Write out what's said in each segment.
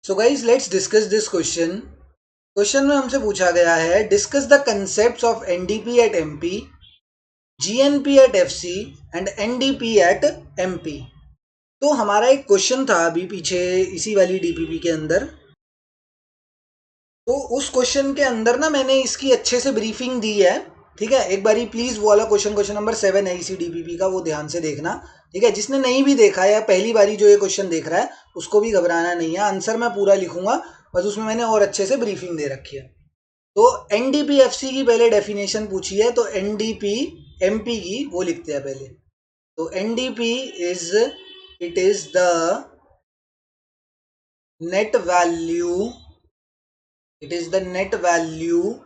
So guys let's discuss this question. Question में हमसे पूछा गया है discuss the concepts of NDP at MP, GNP at FC and NDP at MP. तो हमारा एक क्वेश्चन था अभी पीछे इसी वाली डीपीपी के अंदर। तो उस क्वेश्चन के अंदर ना मैंने इसकी अच्छे से ब्रीफिंग दी है। ठीक है, एक बारी प्लीज वो वाला क्वेश्चन नंबर 7 है इसी डीपीपी का, वो ध्यान से देखना। ठीक है, जिसने नहीं भी देखा है या पहली बारी जो ये क्वेश्चन देख रहा है उसको भी घबराना नहीं है, आंसर मैं पूरा लिखूंगा, बस उसमें मैंने और अच्छे से ब्रीफिंग दे रखी है। तो एनडीपीएफसी की पहले डेफिनेशन पूछी है, तो एनडीपी एमपी की वो लिखते हैं पहले। तो NDP is it is the net value, it is the net value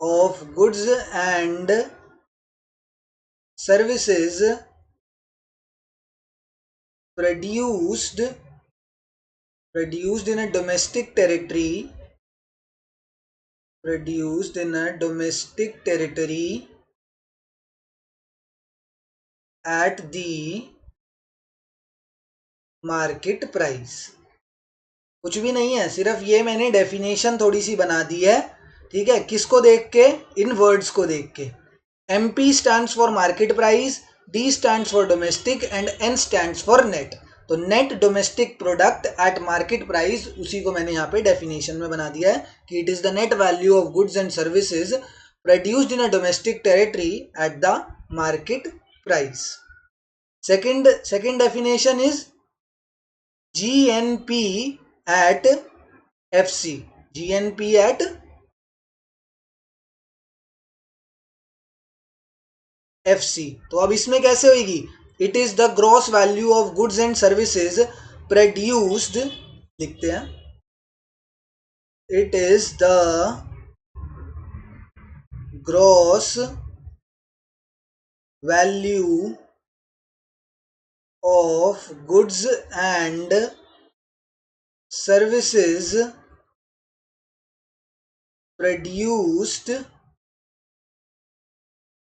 of goods and services produced in a domestic territory, at the market price। कुछ भी नहीं है, सिर्फ ये मैंने डेफिनेशन थोड़ी सी बना दी है। ठीक है, किसको देख के? इन वर्ड्स को देख के। MP stands for market price, D stands for domestic and N stands for net. तो net domestic product at market price, उसी को मैंने यहाँ पे डेफिनेशन में बना दिया है कि it is the net value of goods and services produced in a domestic territory at the market price. Second definition is GNP at FC, GNP at FC। तो अब इसमें कैसे होगी? It is the gross value of goods and services produced, लिखते हैं, it is the gross value of goods and services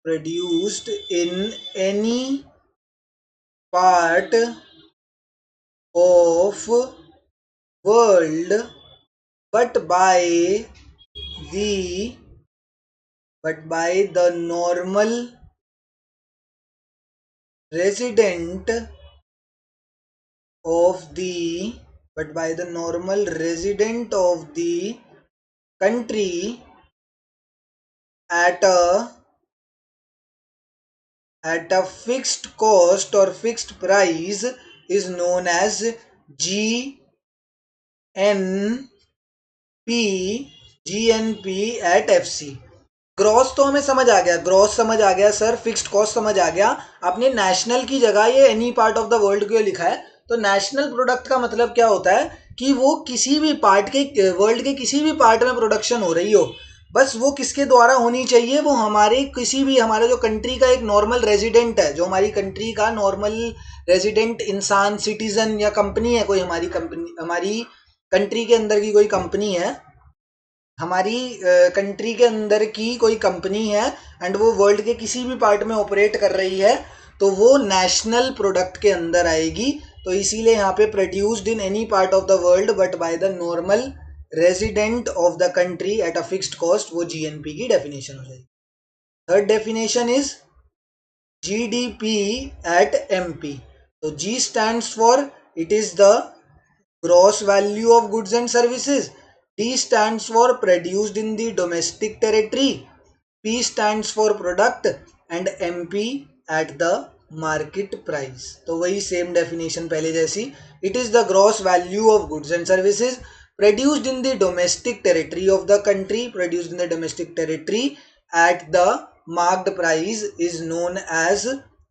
produced in any part of world but by the normal resident of the country at a fixed cost or fixed price is known as GNP at FC। Gross तो हमें समझ आ गया, gross समझ आ गया sir, fixed cost समझ आ गया। आपने national की जगह ये any part of the world क्यों लिखा है? तो नेशनल प्रोडक्ट का मतलब क्या होता है कि वो किसी भी पार्ट के, वर्ल्ड के किसी भी पार्ट में प्रोडक्शन हो रही हो, बस वो किसके द्वारा होनी चाहिए? वो हमारे किसी भी, हमारे जो कंट्री का एक नॉर्मल रेजिडेंट है, जो हमारी कंट्री का नॉर्मल रेजिडेंट इंसान, सिटीजन या कंपनी है, कोई हमारी कंपनी, हमारी कंट्री के अंदर की कोई कंपनी है, हमारी कंट्री के अंदर की कोई कंपनी है एंड वो वर्ल्ड के किसी भी पार्ट में ऑपरेट कर रही है, तो वो नेशनल प्रोडक्ट के अंदर आएगी। तो इसीलिए यहाँ पे produced in any part of the world but by the normal resident of the country at a fixed cost, वो GNP की डेफिनेशन हो जाएगी। Third definition is GDP at MP। तो G stands for it is the gross value of goods and services, D stands for produced in the domestic territory, P stands for product and MP at the market price। तो वही same definition पहले जैसी, it is the gross value of goods and services produced in the domestic territory of the country, produced in the domestic territory at the marked price is known as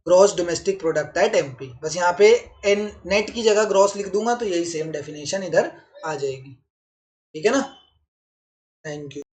gross domestic product eight MP। बस यहाँ पे N net की जगह gross लिख दूंगा तो यही same definition इधर आ जाएगी। ठीक है ना? Thank you.